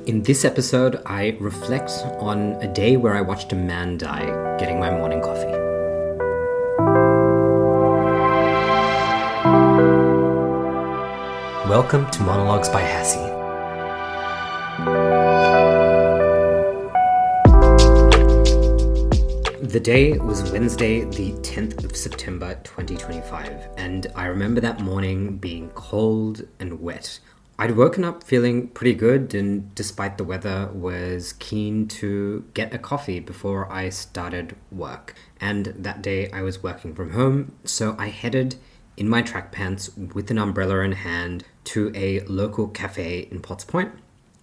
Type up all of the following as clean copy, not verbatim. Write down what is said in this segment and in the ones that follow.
In this episode, I reflect on a day where I watched a man die getting my morning coffee. Welcome to Monologues by Hassie. The day was Wednesday, the 10th of September 2025, and I remember that morning being cold and wet. I'd woken up feeling pretty good, and despite the weather, was keen to get a coffee before I started work. And that day I was working from home, so I headed in my track pants with an umbrella in hand to a local cafe in Potts Point,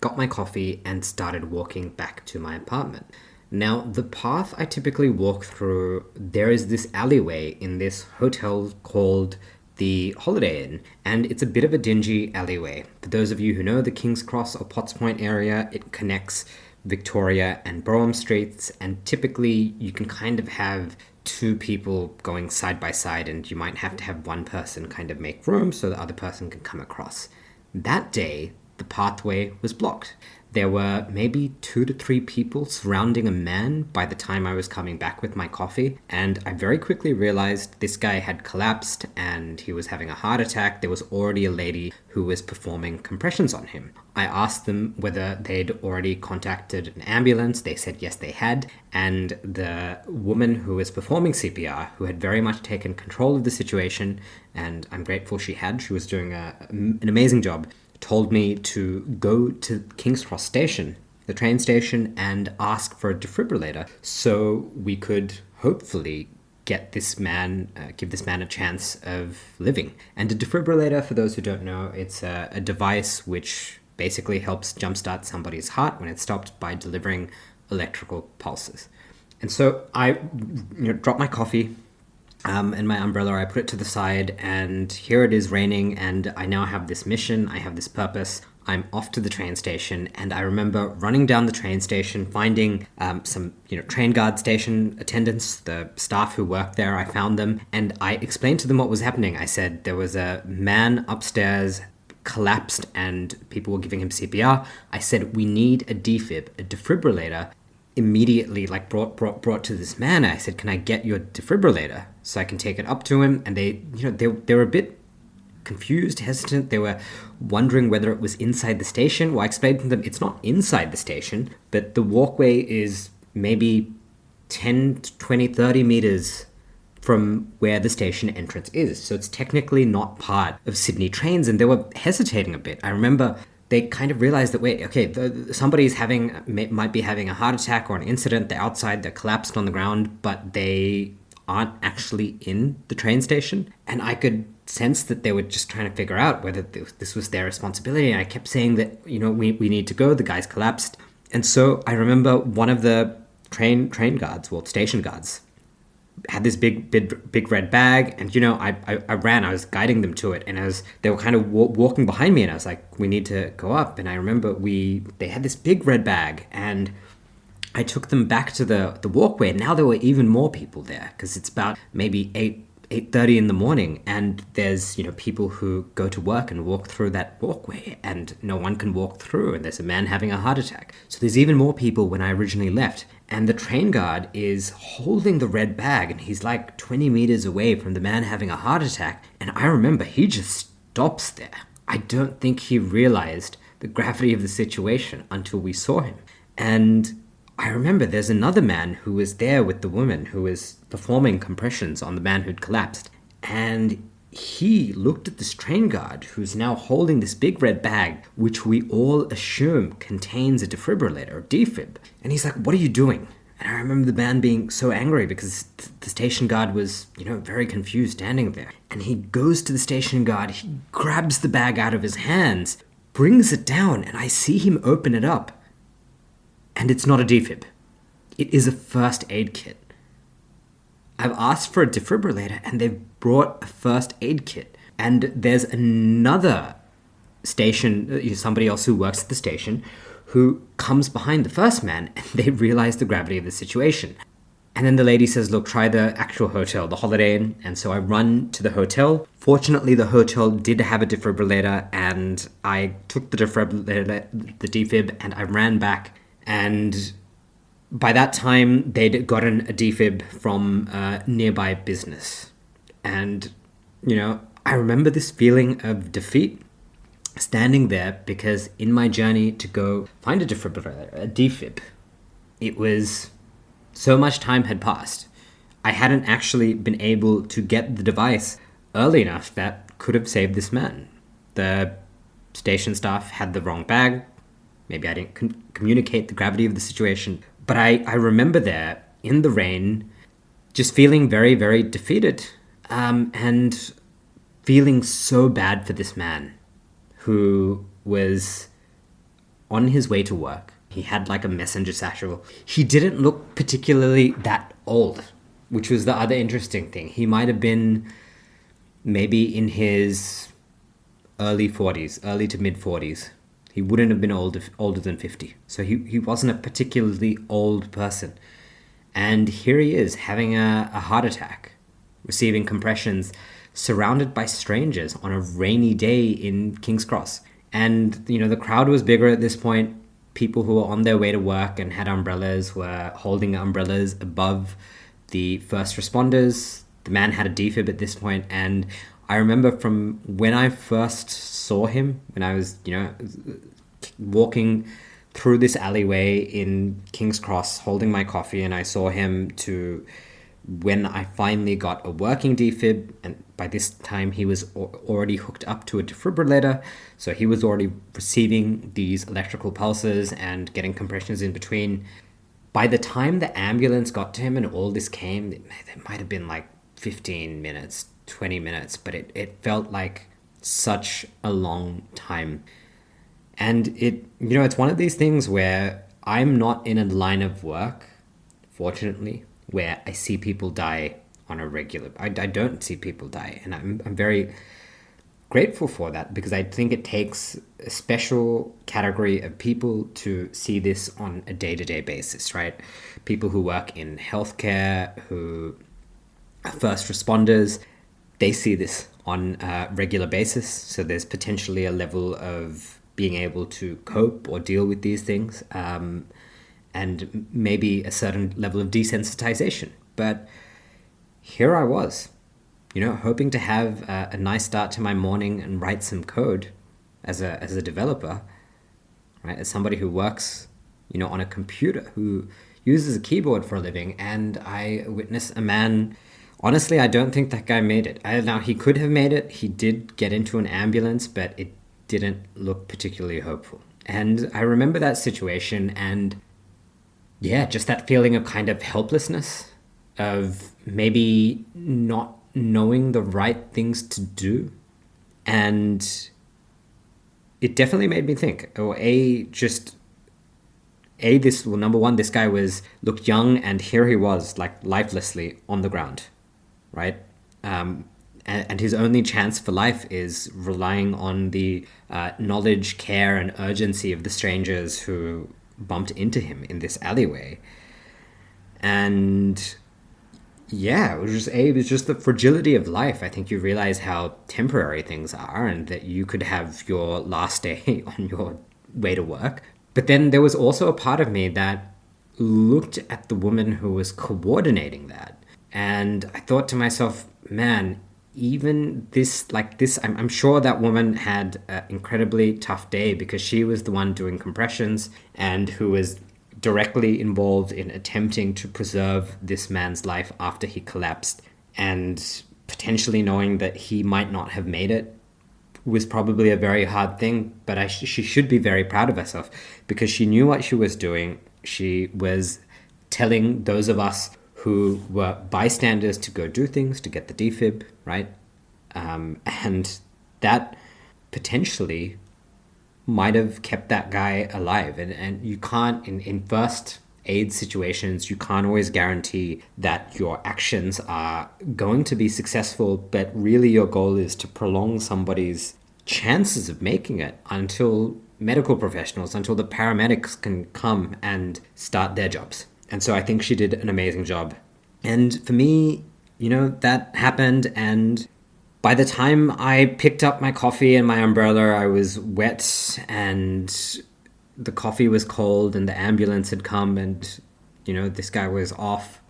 got my coffee, and started walking back to my apartment. Now, the path I typically walk through, there is this alleyway in this hotel called the Holiday Inn, and it's a bit of a dingy alleyway. For those of you who know the King's Cross or Potts Point area, it connects Victoria and Brougham Streets, and typically you can kind of have two people going side by side, and you might have to have one person kind of make room so the other person can come across. That day, the pathway was blocked. There were maybe 2 to 3 people surrounding a man by the time I was coming back with my coffee, and I very quickly realized this guy had collapsed and he was having a heart attack. There was already a lady who was performing compressions on him. I asked them whether they'd already contacted an ambulance. They said yes, they had, and the woman who was performing CPR, who had very much taken control of the situation, and I'm grateful she was doing an amazing job, told me to go to King's Cross Station, the train station, and ask for a defibrillator so we could hopefully give this man a chance of living. And a defibrillator, for those who don't know, it's a device which basically helps jumpstart somebody's heart when it's stopped by delivering electrical pulses. And so I dropped my coffee and my umbrella. I put it to the side, and here it is raining, and I now have this mission, I have this purpose. I'm off to the train station, and I remember running down the train station, finding some train guard station attendants, the staff who worked there. I found them, and I explained to them what was happening. I said there was a man upstairs collapsed and people were giving him CPR. I said, we need a defib, a defibrillator, immediately, brought to this man. I said, can I get your defibrillator so I can take it up to him? And they were a bit confused, hesitant. They were wondering whether it was inside the station. Well, I explained to them it's not inside the station, but the walkway is maybe 10, 20, 30 meters from where the station entrance is. So it's technically not part of Sydney trains, and they were hesitating a bit. I remember they kind of realized that, somebody's might be having a heart attack or an incident. They're outside, they're collapsed on the ground, but they aren't actually in the train station. And I could sense that they were just trying to figure out whether this was their responsibility. And I kept saying that, we need to go, the guy's collapsed. And so I remember one of the train guards, station guards, had this big red bag, and I ran. I was guiding them to it, and as they were kind of walking behind me, and I was like, we need to go up. And I remember they had this big red bag, and I took them back to the walkway, and now there were even more people there, because it's about maybe 8:30 in the morning, and there's people who go to work and walk through that walkway, and no one can walk through, and there's a man having a heart attack. So there's even more people when I originally left, and the train guard is holding the red bag, and he's like 20 meters away from the man having a heart attack, and I remember he just stops there. I don't think he realized the gravity of the situation until we saw him. And I remember there's another man who was there with the woman who was performing compressions on the man who'd collapsed. And he looked at this train guard who's now holding this big red bag, which we all assume contains a defibrillator, or defib. And he's like, what are you doing? And I remember the man being so angry because the station guard was, very confused standing there. And he goes to the station guard, he grabs the bag out of his hands, brings it down, and I see him open it up. And it's not a defib. It is a first aid kit. I've asked for a defibrillator, and they've brought a first aid kit. And there's another station, somebody else who works at the station, who comes behind the first man, and they realize the gravity of the situation. And then the lady says, look, try the actual hotel, the Holiday Inn. And so I run to the hotel. Fortunately, the hotel did have a defibrillator, and I took the defibrillator, the defib, and I ran back. And by that time, they'd gotten a defib from a nearby business. And, I remember this feeling of defeat standing there, because in my journey to go find a defibrillator, a defib, it was so much time had passed. I hadn't actually been able to get the device early enough that could have saved this man. The station staff had the wrong bag. Maybe I didn't communicate the gravity of the situation. But I remember there in the rain, just feeling very, very defeated, and feeling so bad for this man who was on his way to work. He had like a messenger satchel. He didn't look particularly that old, which was the other interesting thing. He might have been maybe in his early 40s, early to mid 40s. He wouldn't have been older than 50. So he wasn't a particularly old person. And here he is having a heart attack, receiving compressions, surrounded by strangers on a rainy day in King's Cross. And, the crowd was bigger at this point. People who were on their way to work and had umbrellas were holding umbrellas above the first responders. The man had a defib at this point, and I remember from when I first saw him, when I was, walking through this alleyway in King's Cross, holding my coffee, and I saw him, to when I finally got a working defib, and by this time he was already hooked up to a defibrillator, so he was already receiving these electrical pulses and getting compressions in between. By the time the ambulance got to him and all this came, it might have been like 15 minutes, 20 minutes, but it felt like such a long time. And it's one of these things where I'm not in a line of work, fortunately, where I see people die on a regular. I don't see people die, and I'm very grateful for that, because I think it takes a special category of people to see this on a day-to-day basis, right? People who work in healthcare, who are first responders, they see this on a regular basis. So there's potentially a level of being able to cope or deal with these things, and maybe a certain level of desensitization. But here I was, hoping to have a nice start to my morning and write some code as a developer, right? As somebody who works, on a computer, who uses a keyboard for a living, and I witness a man. Honestly, I don't think that guy made it. Now, he could have made it. He did get into an ambulance, but it didn't look particularly hopeful. And I remember that situation, and yeah, just that feeling of kind of helplessness, of maybe not knowing the right things to do. And it definitely made me think, number one, this guy looked young, and here he was, like, lifelessly on the ground, right? And his only chance for life is relying on the knowledge, care, and urgency of the strangers who bumped into him in this alleyway. And yeah, it was just the fragility of life. I think you realize how temporary things are, and that you could have your last day on your way to work. But then there was also a part of me that looked at the woman who was coordinating that, and I thought to myself, man, even this, I'm sure that woman had an incredibly tough day, because she was the one doing compressions and who was directly involved in attempting to preserve this man's life after he collapsed, and potentially knowing that he might not have made it was probably a very hard thing. But she should be very proud of herself, because she knew what she was doing. She was telling those of us who were bystanders to go do things, to get the defib, right? And that potentially might have kept that guy alive. And you can't, in first aid situations, you can't always guarantee that your actions are going to be successful, but really your goal is to prolong somebody's chances of making it until medical professionals, until the paramedics can come and start their jobs. And so I think she did an amazing job And for me, that happened, and by the time I picked up my coffee and my umbrella, I was wet and the coffee was cold and the ambulance had come and, this guy was off.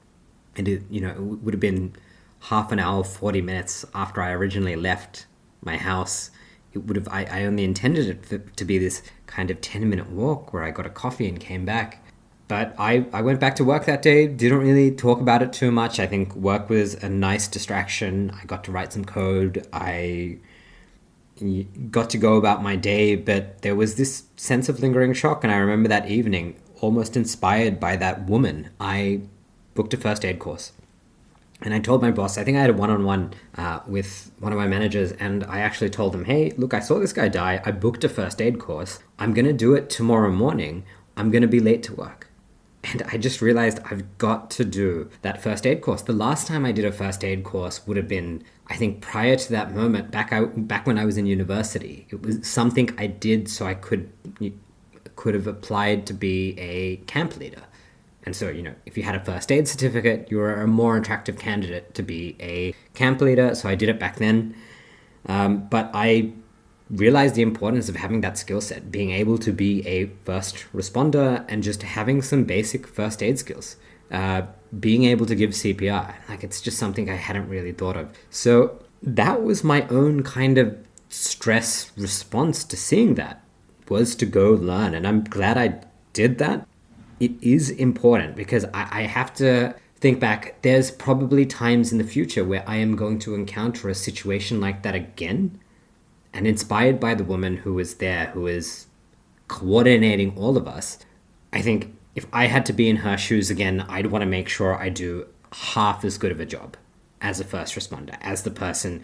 And it would have been half an hour, 40 minutes after I originally left my house. I only intended it to be this kind of 10-minute walk where I got a coffee and came back. But I went back to work that day, didn't really talk about it too much. I think work was a nice distraction. I got to write some code. I got to go about my day, but there was this sense of lingering shock. And I remember that evening, almost inspired by that woman, I booked a first aid course. And I told my boss, I think I had a one-on-one with one of my managers, and I actually told him, hey, look, I saw this guy die. I booked a first aid course. I'm going to do it tomorrow morning. I'm going to be late to work. And I just realized I've got to do that first aid course. The last time I did a first aid course would have been, I think, prior to that moment, back when I was in university. It was something I did so I could have applied to be a camp leader. And so, if you had a first aid certificate, you were a more attractive candidate to be a camp leader. So I did it back then. But I realized the importance of having that skill set, being able to be a first responder and just having some basic first aid skills, being able to give CPR. It's just something I hadn't really thought of. So that was my own kind of stress response to seeing that, was to go learn. And I'm glad I did that. It is important because I have to think back. There's probably times in the future where I am going to encounter a situation like that again. And inspired by the woman who was there, who is coordinating all of us, I think if I had to be in her shoes again, I'd want to make sure I do half as good of a job as a first responder, as the person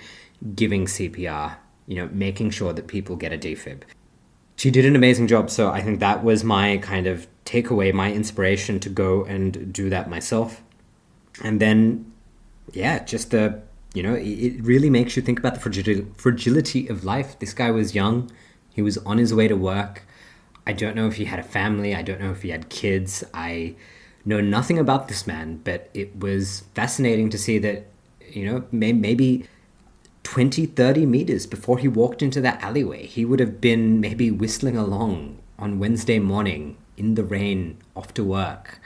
giving CPR, making sure that people get a defib. She did an amazing job, so I think that was my kind of takeaway, my inspiration to go and do that myself. And then, just it really makes you think about the fragility of life. This guy was young. He was on his way to work. I don't know if he had a family. I don't know if he had kids. I know nothing about this man, but it was fascinating to see that, maybe 20, 30 meters before he walked into that alleyway, he would have been maybe whistling along on Wednesday morning in the rain off to work.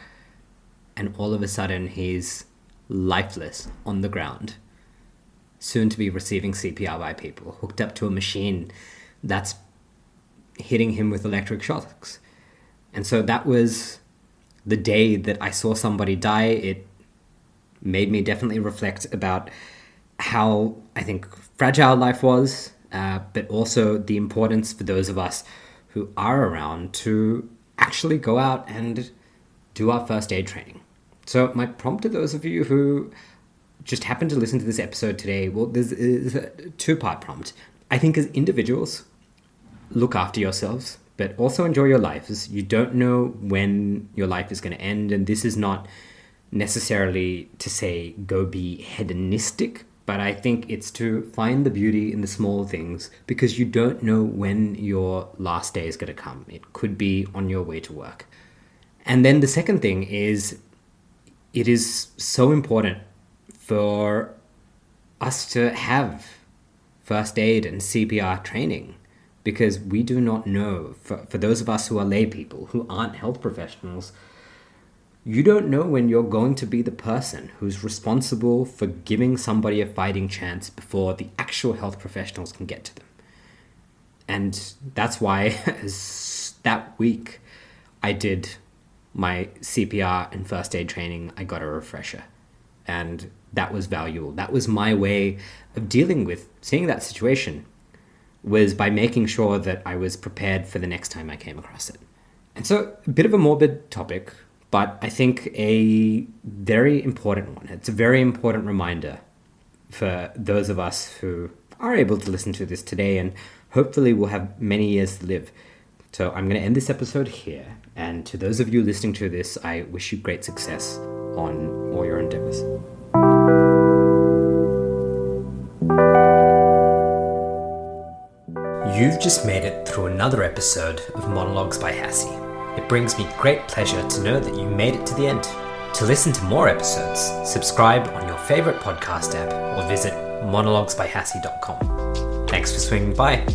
And all of a sudden, he's lifeless on the ground, soon to be receiving CPR by people, hooked up to a machine that's hitting him with electric shocks. And so that was the day that I saw somebody die. It made me definitely reflect about how I think fragile life was, but also the importance for those of us who are around to actually go out and do our first aid training. So my prompt to those of you who just happen to listen to this episode today, well, there's a two-part prompt. I think as individuals, look after yourselves, but also enjoy your lives. You don't know when your life is going to end, and this is not necessarily to say go be hedonistic, but I think it's to find the beauty in the small things, because you don't know when your last day is going to come. It could be on your way to work. And then the second thing is, it is so important for us to have first aid and CPR training, because we do not know, for those of us who are lay people, who aren't health professionals, you don't know when you're going to be the person who's responsible for giving somebody a fighting chance before the actual health professionals can get to them. And that's why that week I did my CPR and first aid training. I got a refresher, and that was valuable. That was my way of dealing with seeing that situation, was by making sure that I was prepared for the next time I came across it. And so, a bit of a morbid topic, but I think a very important one. It's a very important reminder for those of us who are able to listen to this today, and hopefully will have many years to live. So I'm going to end this episode here. And to those of you listening to this, I wish you great success on all your endeavors. You've just made it through another episode of Monologues by Hassie. It brings me great pleasure to know that you made it to the end. To listen to more episodes, subscribe on your favourite podcast app or visit monologuesbyhassie.com. Thanks for swinging by.